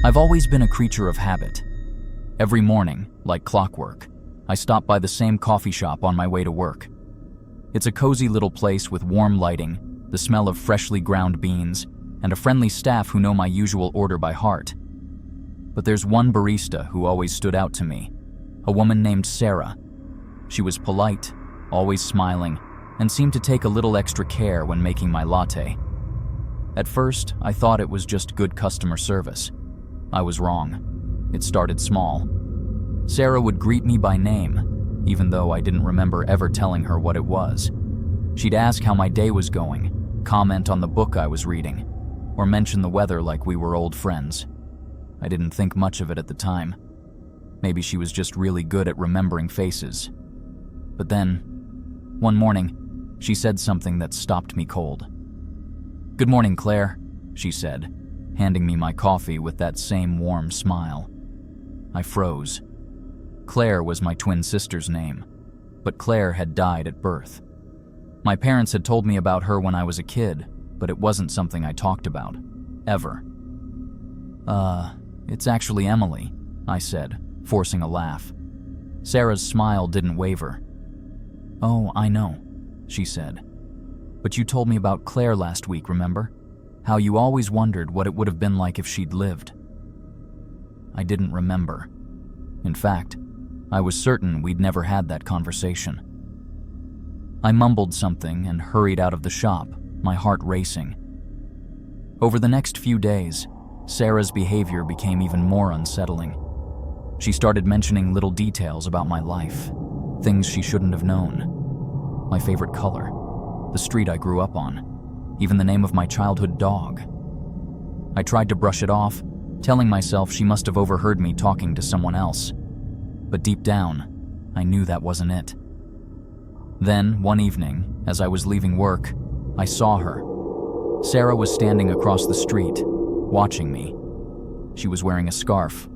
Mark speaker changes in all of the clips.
Speaker 1: I've always been a creature of habit. Every morning, like clockwork, I stop by the same coffee shop on my way to work. It's a cozy little place with warm lighting, the smell of freshly ground beans, and a friendly staff who know my usual order by heart. But there's one barista who always stood out to me, a woman named Sarah. She was polite, always smiling, and seemed to take a little extra care when making my latte. At first, I thought it was just good customer service. I was wrong. It started small. Sarah would greet me by name, even though I didn't remember ever telling her what it was. She'd ask how my day was going, comment on the book I was reading, or mention the weather like we were old friends. I didn't think much of it at the time. Maybe she was just really good at remembering faces. But then, one morning, she said something that stopped me cold. "Good morning, Claire," she said, handing me my coffee with that same warm smile. I froze. Claire was my twin sister's name, but Claire had died at birth. My parents had told me about her when I was a kid, but it wasn't something I talked about, ever. It's actually Emily," I said, forcing a laugh. Sarah's smile didn't waver. "Oh, I know," she said. "But you told me about Claire last week, remember? How you always wondered what it would have been like if she'd lived." I didn't remember. In fact, I was certain we'd never had that conversation. I mumbled something and hurried out of the shop, my heart racing. Over the next few days, Sarah's behavior became even more unsettling. She started mentioning little details about my life, things she shouldn't have known. My favorite color, the street I grew up on, even the name of my childhood dog. I tried to brush it off, telling myself she must have overheard me talking to someone else. But deep down, I knew that wasn't it. Then, one evening, as I was leaving work, I saw her. Sarah was standing across the street, watching me. She was wearing a scarf,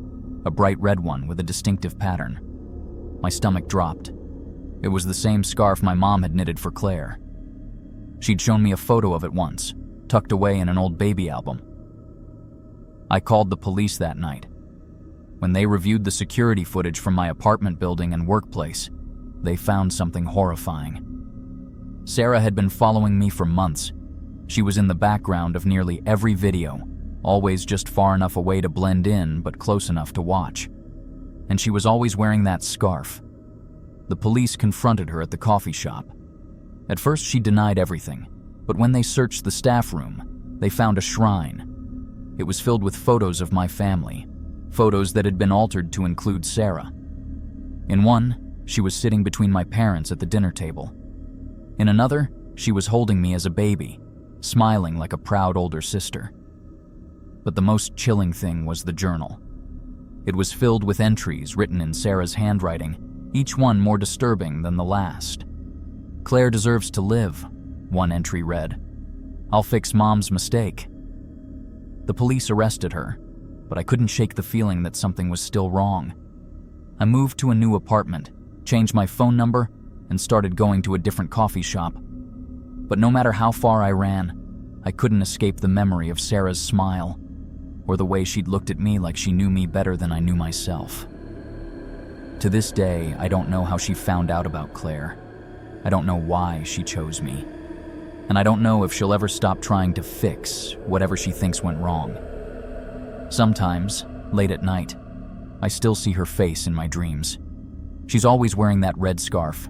Speaker 1: a bright red one with a distinctive pattern. My stomach dropped. It was the same scarf my mom had knitted for Claire. She'd shown me a photo of it once, tucked away in an old baby album. I called the police that night. When they reviewed the security footage from my apartment building and workplace, they found something horrifying. Sarah had been following me for months. She was in the background of nearly every video, always just far enough away to blend in but close enough to watch. And she was always wearing that scarf. The police confronted her at the coffee shop. At first she denied everything, but when they searched the staff room, they found a shrine. It was filled with photos of my family, photos that had been altered to include Sarah. In one, she was sitting between my parents at the dinner table. In another, she was holding me as a baby, smiling like a proud older sister. But the most chilling thing was the journal. It was filled with entries written in Sarah's handwriting, each one more disturbing than the last. "Claire deserves to live," one entry read. "I'll fix Mom's mistake." The police arrested her, but I couldn't shake the feeling that something was still wrong. I moved to a new apartment, changed my phone number, and started going to a different coffee shop. But no matter how far I ran, I couldn't escape the memory of Sarah's smile, or the way she'd looked at me like she knew me better than I knew myself. To this day, I don't know how she found out about Claire. I don't know why she chose me. And I don't know if she'll ever stop trying to fix whatever she thinks went wrong. Sometimes, late at night, I still see her face in my dreams. She's always wearing that red scarf,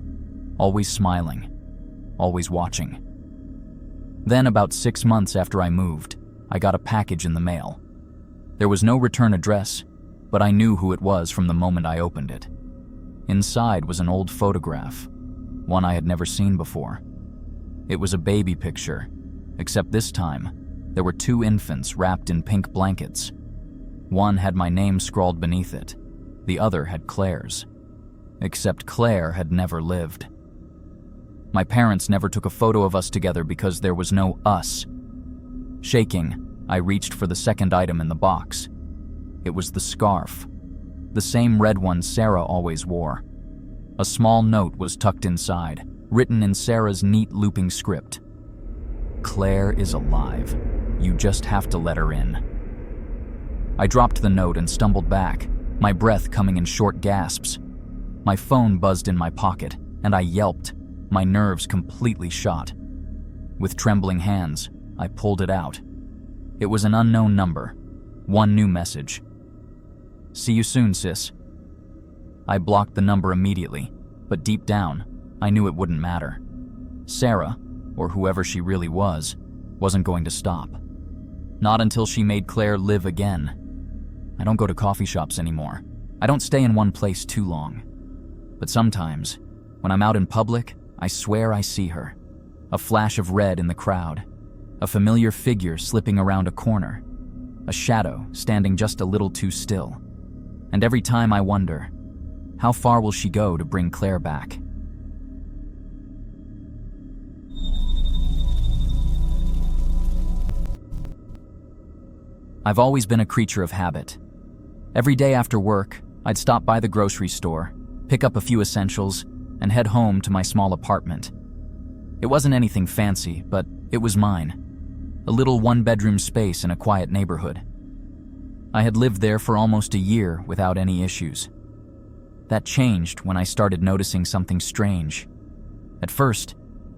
Speaker 1: always smiling, always watching. Then, about 6 months after I moved, I got a package in the mail. There was no return address, but I knew who it was from the moment I opened it. Inside was an old photograph, one I had never seen before. It was a baby picture, except this time, there were 2 infants wrapped in pink blankets. One had my name scrawled beneath it, the other had Claire's. Except Claire had never lived. My parents never took a photo of us together because there was no us. Shaking, I reached for the second item in the box. It was the scarf, the same red one Sarah always wore. A small note was tucked inside, written in Sarah's neat looping script. "Claire is alive. You just have to let her in." I dropped the note and stumbled back, my breath coming in short gasps. My phone buzzed in my pocket, and I yelped, my nerves completely shot. With trembling hands, I pulled it out. It was an unknown number, one new message. "See you soon, sis." I blocked the number immediately, but deep down, I knew it wouldn't matter. Sarah, or whoever she really was, wasn't going to stop. Not until she made Claire live again. I don't go to coffee shops anymore. I don't stay in one place too long. But sometimes, when I'm out in public, I swear I see her. A flash of red in the crowd. A familiar figure slipping around a corner. A shadow standing just a little too still. And every time I wonder, how far will she go to bring Claire back? I've always been a creature of habit. Every day after work, I'd stop by the grocery store, pick up a few essentials, and head home to my small apartment. It wasn't anything fancy, but it was mine. A little one-bedroom space in a quiet neighborhood. I had lived there for almost a year without any issues. That changed when I started noticing something strange. At first,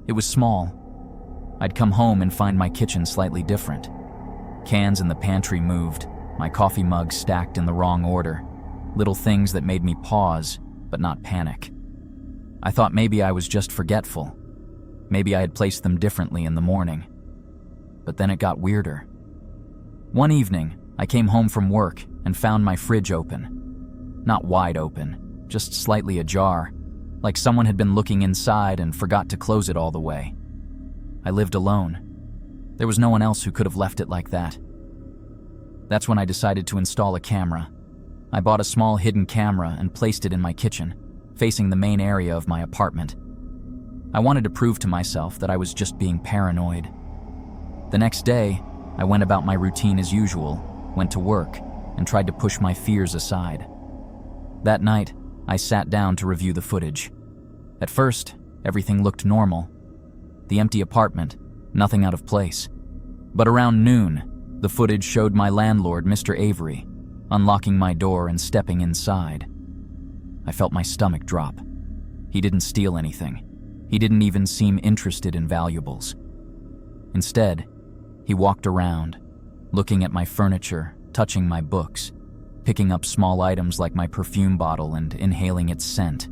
Speaker 1: it was small. I'd come home and find my kitchen slightly different. Cans in the pantry moved, my coffee mug stacked in the wrong order, little things that made me pause, but not panic. I thought maybe I was just forgetful. Maybe I had placed them differently in the morning. But then it got weirder. One evening, I came home from work and found my fridge open. Not wide open, just slightly ajar, like someone had been looking inside and forgot to close it all the way. I lived alone. There was no one else who could have left it like that. That's when I decided to install a camera. I bought a small hidden camera and placed it in my kitchen, facing the main area of my apartment. I wanted to prove to myself that I was just being paranoid. The next day, I went about my routine as usual, went to work, and tried to push my fears aside. That night, I sat down to review the footage. At first, everything looked normal. The empty apartment, nothing out of place. But around noon, the footage showed my landlord, Mr. Avery, unlocking my door and stepping inside. I felt my stomach drop. He didn't steal anything. He didn't even seem interested in valuables. Instead, he walked around, looking at my furniture, touching my books, picking up small items like my perfume bottle and inhaling its scent.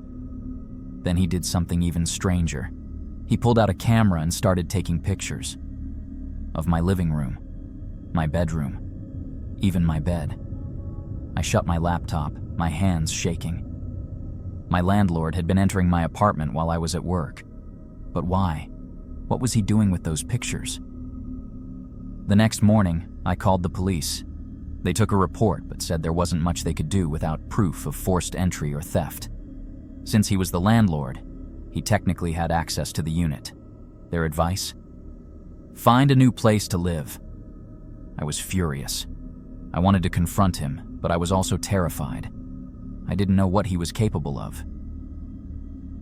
Speaker 1: Then he did something even stranger. He pulled out a camera and started taking pictures. Of my living room, my bedroom, even my bed. I shut my laptop, my hands shaking. My landlord had been entering my apartment while I was at work. But why? What was he doing with those pictures? The next morning, I called the police. They took a report but said there wasn't much they could do without proof of forced entry or theft. Since he was the landlord, he technically had access to the unit. Their advice? Find a new place to live. I was furious. I wanted to confront him, but I was also terrified. I didn't know what he was capable of.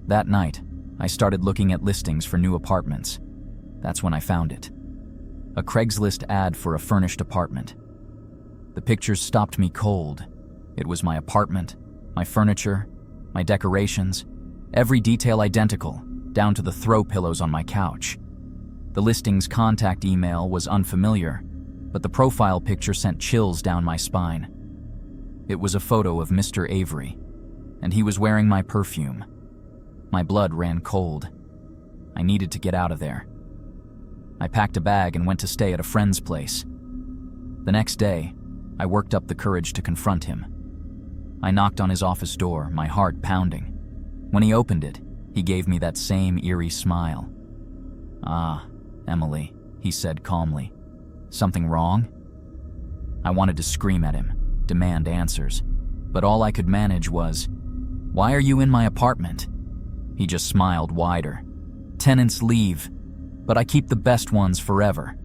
Speaker 1: That night, I started looking at listings for new apartments. That's when I found it. A Craigslist ad for a furnished apartment. The pictures stopped me cold. It was my apartment, my furniture, my decorations, every detail identical, down to the throw pillows on my couch. The listing's contact email was unfamiliar, but the profile picture sent chills down my spine. It was a photo of Mr. Avery, and he was wearing my perfume. My blood ran cold. I needed to get out of there. I packed a bag and went to stay at a friend's place. The next day, I worked up the courage to confront him. I knocked on his office door, my heart pounding. When he opened it, he gave me that same eerie smile. "Ah, Emily," he said calmly. "Something wrong?" I wanted to scream at him, demand answers, but all I could manage was, "Why are you in my apartment?" He just smiled wider. "Tenants leave, but I keep the best ones forever."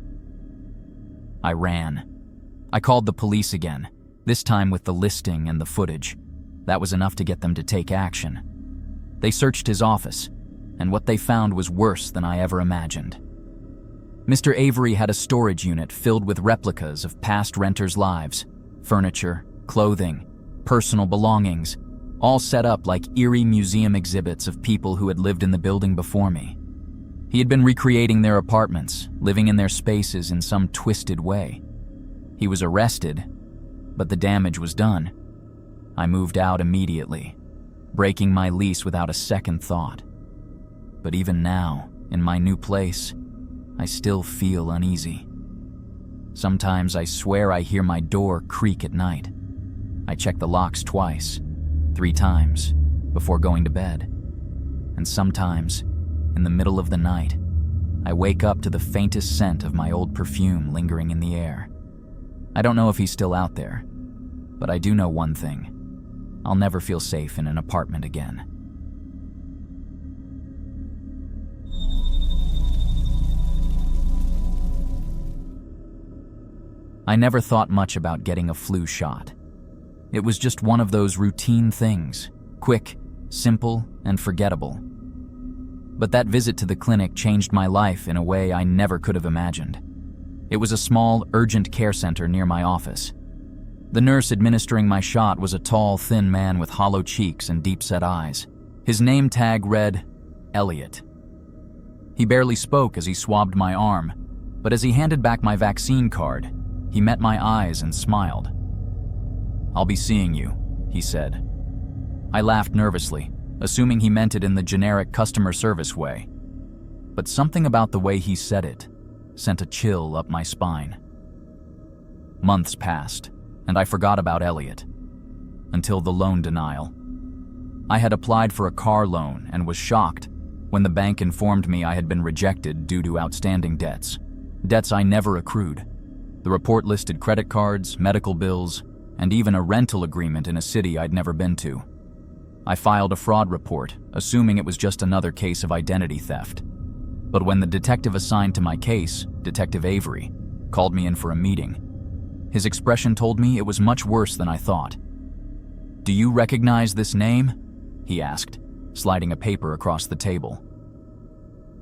Speaker 1: I ran. I called the police again, this time with the listing and the footage. That was enough to get them to take action. They searched his office, and what they found was worse than I ever imagined. Mr. Avery had a storage unit filled with replicas of past renters' lives, Furniture, clothing, personal belongings, all set up like eerie museum exhibits of people who had lived in the building before me. He had been recreating their apartments, living in their spaces in some twisted way. He was arrested, but the damage was done. I moved out immediately, breaking my lease without a second thought. But even now, in my new place, I still feel uneasy. Sometimes I swear I hear my door creak at night. I check the locks twice, 3 times, before going to bed. And sometimes, in the middle of the night, I wake up to the faintest scent of my old perfume lingering in the air. I don't know if he's still out there, but I do know one thing. I'll never feel safe in an apartment again. I never thought much about getting a flu shot. It was just one of those routine things, quick, simple, and forgettable. But that visit to the clinic changed my life in a way I never could have imagined. It was a small, urgent care center near my office. The nurse administering my shot was a tall, thin man with hollow cheeks and deep-set eyes. His name tag read, Elliot. He barely spoke as he swabbed my arm, but as he handed back my vaccine card, he met my eyes and smiled. "I'll be seeing you," he said. I laughed nervously, assuming he meant it in the generic customer service way. But something about the way he said it sent a chill up my spine. Months passed, and I forgot about Elliot. Until the loan denial. I had applied for a car loan and was shocked when the bank informed me I had been rejected due to outstanding debts. Debts I never accrued. The report listed credit cards, medical bills, and even a rental agreement in a city I'd never been to. I filed a fraud report, assuming it was just another case of identity theft. But when the detective assigned to my case, Detective Avery, called me in for a meeting, his expression told me it was much worse than I thought. "Do you recognize this name?" he asked, sliding a paper across the table.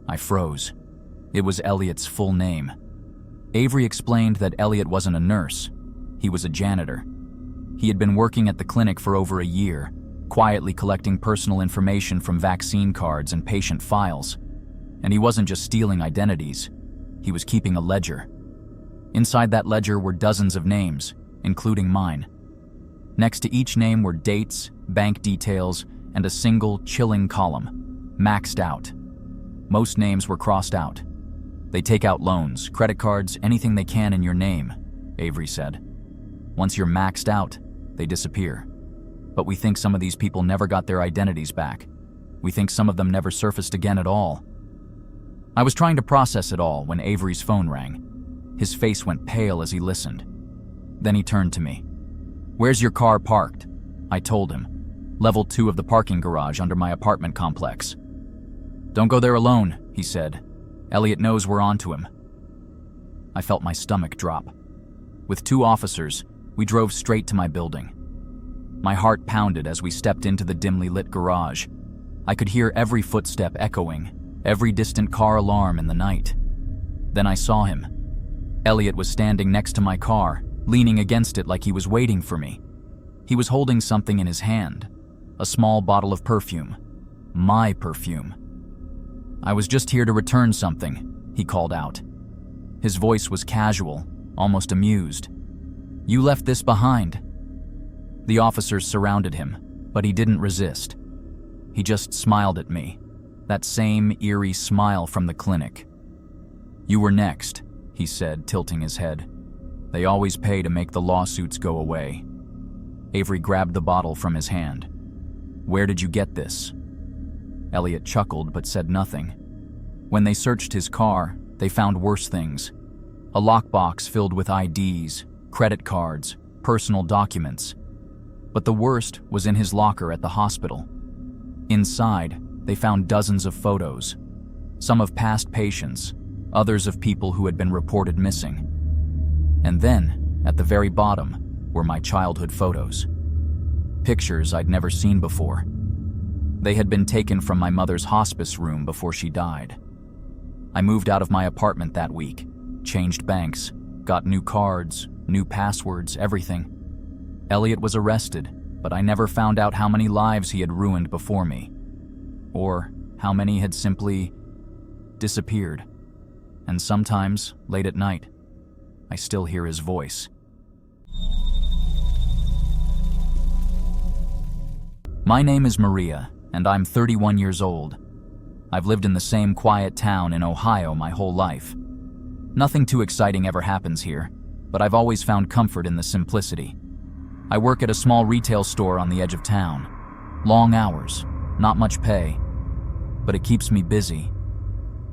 Speaker 1: I froze. It was Elliot's full name. Avery explained that Elliot wasn't a nurse. He was a janitor. He had been working at the clinic for over a year, quietly collecting personal information from vaccine cards and patient files. And he wasn't just stealing identities. He was keeping a ledger. Inside that ledger were dozens of names, including mine. Next to each name were dates, bank details, and a single, chilling column, maxed out. Most names were crossed out. They take out loans, credit cards, anything they can in your name, Avery said. Once you're maxed out, they disappear. But we think some of these people never got their identities back. We think some of them never surfaced again at all. I was trying to process it all when Avery's phone rang. His face went pale as he listened. Then he turned to me. "Where's your car parked?" I told him. "Level 2 of the parking garage under my apartment complex." "Don't go there alone," he said. "Elliot knows we're onto him." I felt my stomach drop. With 2 officers, we drove straight to my building. My heart pounded as we stepped into the dimly lit garage. I could hear every footstep echoing, every distant car alarm in the night. Then I saw him. Elliot was standing next to my car, leaning against it like he was waiting for me. He was holding something in his hand, a small bottle of perfume. My perfume. "I was just here to return something," he called out. His voice was casual, almost amused. "You left this behind." The officers surrounded him, but he didn't resist. He just smiled at me, that same eerie smile from the clinic. "You were next," he said, tilting his head. "They always pay to make the lawsuits go away." Avery grabbed the bottle from his hand. "Where did you get this?" Elliot chuckled but said nothing. When they searched his car, they found worse things. A lockbox filled with IDs, credit cards, personal documents. But the worst was in his locker at the hospital. Inside, they found dozens of photos, some of past patients, others of people who had been reported missing. And then, at the very bottom, were my childhood photos. Pictures I'd never seen before. They had been taken from my mother's hospice room before she died. I moved out of my apartment that week, changed banks, got new cards, new passwords, everything. Elliot was arrested, but I never found out how many lives he had ruined before me, or how many had simply disappeared. And sometimes, late at night, I still hear his voice. My name is Maria, and I'm 31 years old. I've lived in the same quiet town in Ohio my whole life. Nothing too exciting ever happens here, but I've always found comfort in the simplicity. I work at a small retail store on the edge of town. Long hours, not much pay, but it keeps me busy.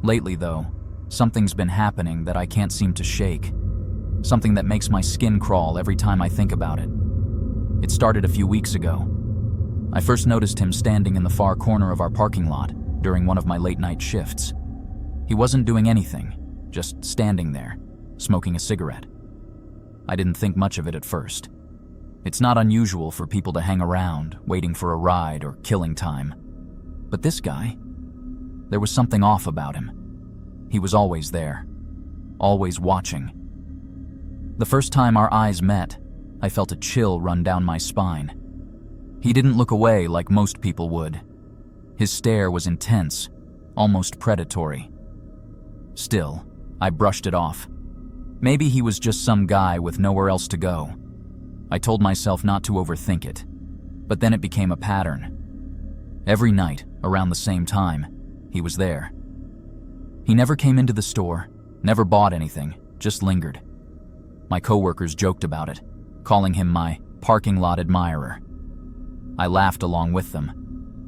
Speaker 1: Lately, though, something's been happening that I can't seem to shake. Something that makes my skin crawl every time I think about it. It started a few weeks ago. I first noticed him standing in the far corner of our parking lot during one of my late-night shifts. He wasn't doing anything, just standing there, smoking a cigarette. I didn't think much of it at first. It's not unusual for people to hang around, waiting for a ride or killing time. But this guy, there was something off about him. He was always there, always watching. The first time our eyes met, I felt a chill run down my spine. He didn't look away like most people would. His stare was intense, almost predatory. Still, I brushed it off. Maybe he was just some guy with nowhere else to go. I told myself not to overthink it, but then it became a pattern. Every night, around the same time, he was there. He never came into the store, never bought anything, just lingered. My coworkers joked about it, calling him my parking lot admirer. I laughed along with them,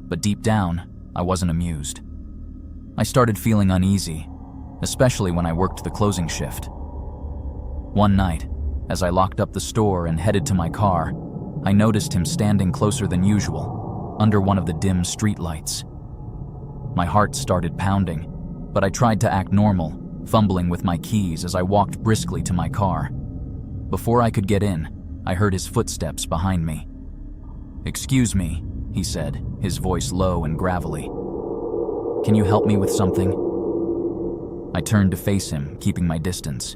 Speaker 1: but deep down, I wasn't amused. I started feeling uneasy, especially when I worked the closing shift. One night, as I locked up the store and headed to my car, I noticed him standing closer than usual, under one of the dim streetlights. My heart started pounding, but I tried to act normal, fumbling with my keys as I walked briskly to my car. Before I could get in, I heard his footsteps behind me. "Excuse me," he said, his voice low and gravelly. "Can you help me with something?" I turned to face him, keeping my distance.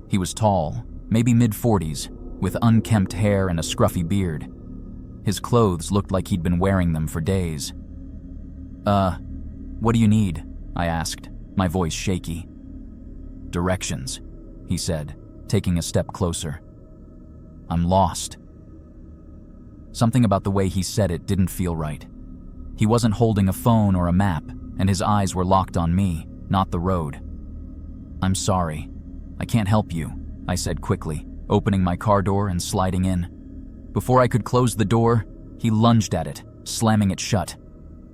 Speaker 1: He was tall, maybe mid-40s, with unkempt hair and a scruffy beard. His clothes looked like he'd been wearing them for days. What do you need?" I asked, my voice shaky. "Directions," he said, taking a step closer. "I'm lost." Something about the way he said it didn't feel right. He wasn't holding a phone or a map, and his eyes were locked on me, not the road. "I'm sorry. I can't help you," I said quickly, opening my car door and sliding in. Before I could close the door, he lunged at it, slamming it shut.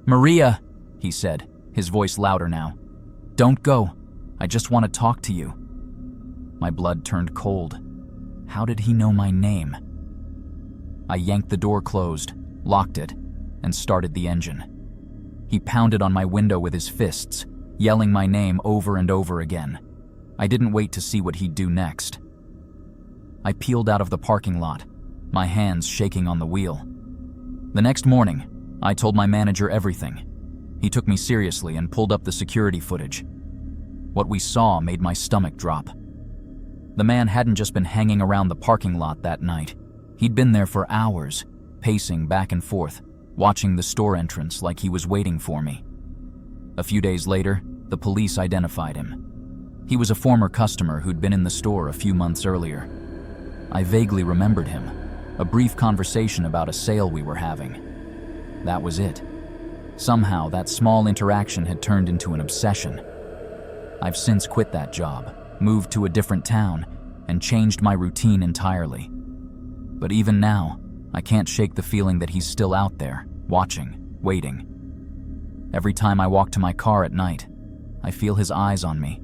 Speaker 1: "Maria," he said, his voice louder now. "Don't go. I just want to talk to you." My blood turned cold. How did he know my name? I yanked the door closed, locked it, and started the engine. He pounded on my window with his fists, yelling my name over and over again. I didn't wait to see what he'd do next. I peeled out of the parking lot, my hands shaking on the wheel. The next morning, I told my manager everything. He took me seriously and pulled up the security footage. What we saw made my stomach drop. The man hadn't just been hanging around the parking lot that night. He'd been there for hours, pacing back and forth, watching the store entrance like he was waiting for me. A few days later, the police identified him. He was a former customer who'd been in the store a few months earlier. I vaguely remembered him, a brief conversation about a sale we were having. That was it. Somehow, that small interaction had turned into an obsession. I've since quit that job, moved to a different town, and changed my routine entirely. But even now, I can't shake the feeling that he's still out there, watching, waiting. Every time I walk to my car at night, I feel his eyes on me,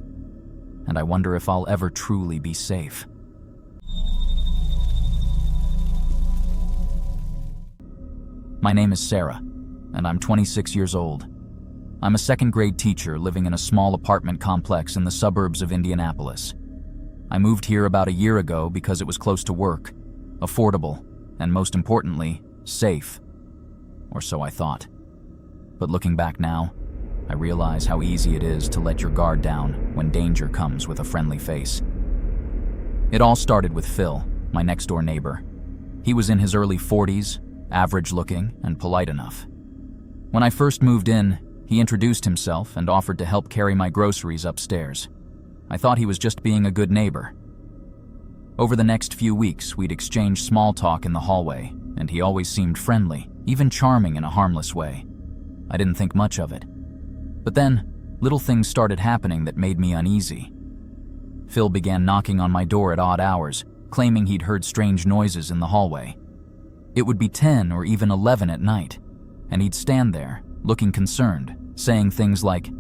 Speaker 1: and I wonder if I'll ever truly be safe. My name is Sarah, and I'm 26 years old. I'm a second-grade teacher living in a small apartment complex in the suburbs of Indianapolis. I moved here about a year ago because it was close to work, affordable, and most importantly, safe. Or so I thought. But looking back now, I realize how easy it is to let your guard down when danger comes with a friendly face. It all started with Phil, my next-door neighbor. He was in his early 40s, average-looking and polite enough. When I first moved in, he introduced himself and offered to help carry my groceries upstairs. I thought he was just being a good neighbor. Over the next few weeks, we'd exchange small talk in the hallway, and he always seemed friendly, even charming in a harmless way. I didn't think much of it. But then, little things started happening that made me uneasy. Phil began knocking on my door at odd hours, claiming he'd heard strange noises in the hallway. It would be 10 or even 11 at night, and he'd stand there, looking concerned, saying things like,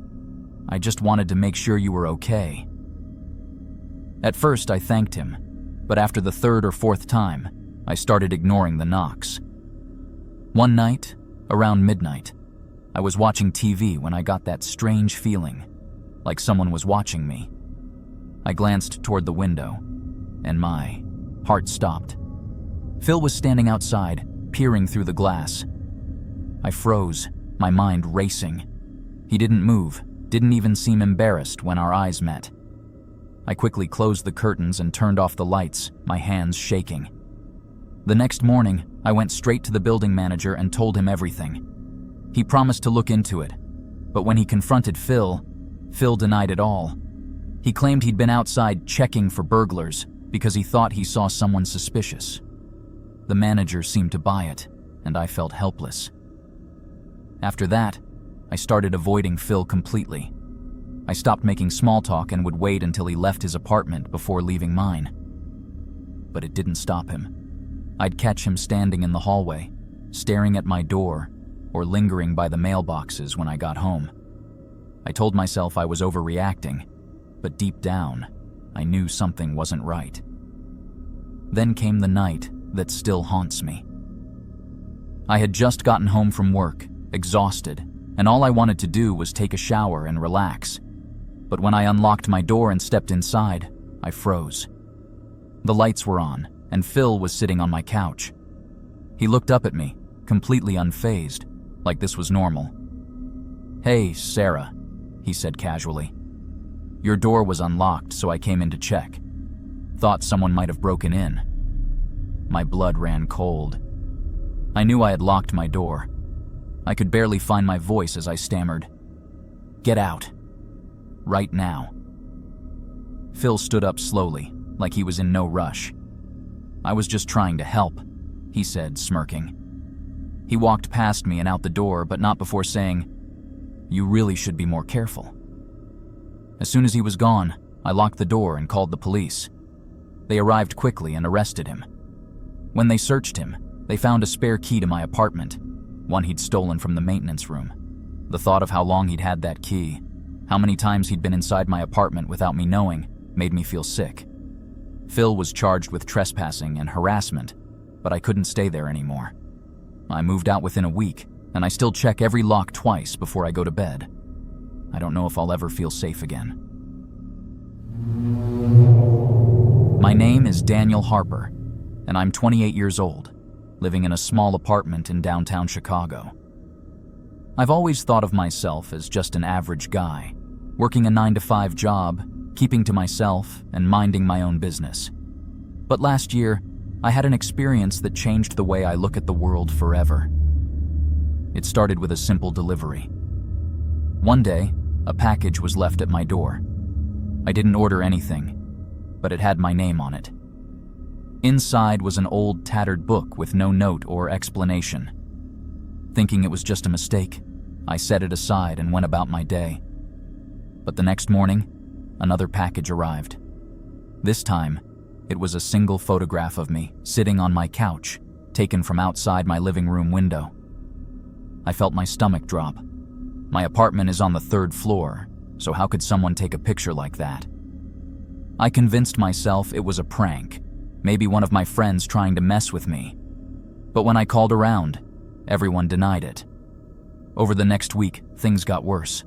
Speaker 1: "I just wanted to make sure you were okay." At first, I thanked him, but after the third or fourth time, I started ignoring the knocks. One night, around midnight, I was watching TV when I got that strange feeling, like someone was watching me. I glanced toward the window, and my heart stopped. Phil was standing outside, peering through the glass. I froze, my mind racing. He didn't move, didn't even seem embarrassed when our eyes met. I quickly closed the curtains and turned off the lights, my hands shaking. The next morning, I went straight to the building manager and told him everything. He promised to look into it, but when he confronted Phil denied it all. He claimed he'd been outside checking for burglars because he thought he saw someone suspicious. The manager seemed to buy it, and I felt helpless. After that, I started avoiding Phil completely. I stopped making small talk and would wait until he left his apartment before leaving mine. But it didn't stop him. I'd catch him standing in the hallway, staring at my door, or lingering by the mailboxes when I got home. I told myself I was overreacting, but deep down, I knew something wasn't right. Then came the night that still haunts me. I had just gotten home from work, exhausted, and all I wanted to do was take a shower and relax. But when I unlocked my door and stepped inside, I froze. The lights were on, and Phil was sitting on my couch. He looked up at me, completely unfazed, like this was normal. "Hey, Sarah," he said casually. "Your door was unlocked, so I came in to check. Thought someone might have broken in." My blood ran cold. I knew I had locked my door. I could barely find my voice as I stammered, "Get out. Right now." Phil stood up slowly, like he was in no rush. "I was just trying to help," he said, smirking. He walked past me and out the door, but not before saying, "You really should be more careful." As soon as he was gone, I locked the door and called the police. They arrived quickly and arrested him. When they searched him, they found a spare key to my apartment, one he'd stolen from the maintenance room. The thought of how long he'd had that key, how many times he'd been inside my apartment without me knowing, made me feel sick. Phil was charged with trespassing and harassment, but I couldn't stay there anymore. I moved out within a week, and I still check every lock twice before I go to bed. I don't know if I'll ever feel safe again. My name is Daniel Harper, and I'm 28 years old, living in a small apartment in downtown Chicago. I've always thought of myself as just an average guy, working a 9-to-5 job, keeping to myself, and minding my own business. But last year, I had an experience that changed the way I look at the world forever. It started with a simple delivery. One day, a package was left at my door. I didn't order anything, but it had my name on it. Inside was an old, tattered book with no note or explanation. Thinking it was just a mistake, I set it aside and went about my day. But the next morning, another package arrived. This time, it was a single photograph of me sitting on my couch, taken from outside my living room window. I felt my stomach drop. My apartment is on the 3rd floor, so how could someone take a picture like that? I convinced myself it was a prank, maybe one of my friends trying to mess with me. But when I called around, everyone denied it. Over the next week, things got worse.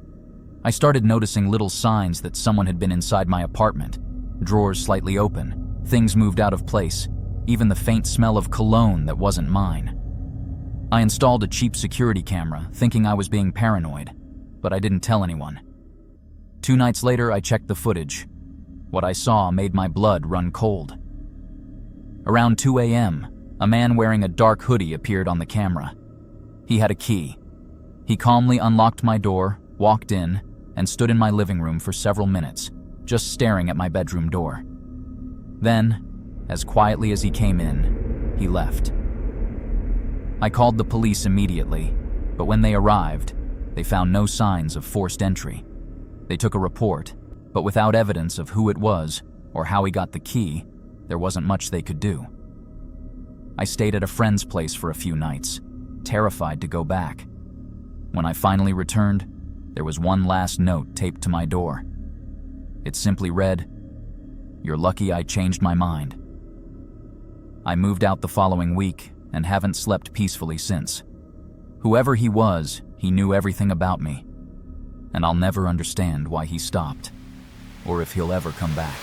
Speaker 1: I started noticing little signs that someone had been inside my apartment. Drawers slightly open, things moved out of place, even the faint smell of cologne that wasn't mine. I installed a cheap security camera, thinking I was being paranoid, but I didn't tell anyone. 2 nights later, I checked the footage. What I saw made my blood run cold. Around 2 a.m., A man wearing a dark hoodie appeared on the camera. He had a key. He calmly unlocked my door, walked in, and stood in my living room for several minutes, just staring at my bedroom door. Then, as quietly as he came in, he left. I called the police immediately, but when they arrived, they found no signs of forced entry. They took a report, but without evidence of who it was or how he got the key, there wasn't much they could do. I stayed at a friend's place for a few nights, terrified to go back. When I finally returned, there was one last note taped to my door. It simply read, "You're lucky I changed my mind." I moved out the following week and haven't slept peacefully since. Whoever he was, he knew everything about me, and I'll never understand why he stopped, or if he'll ever come back.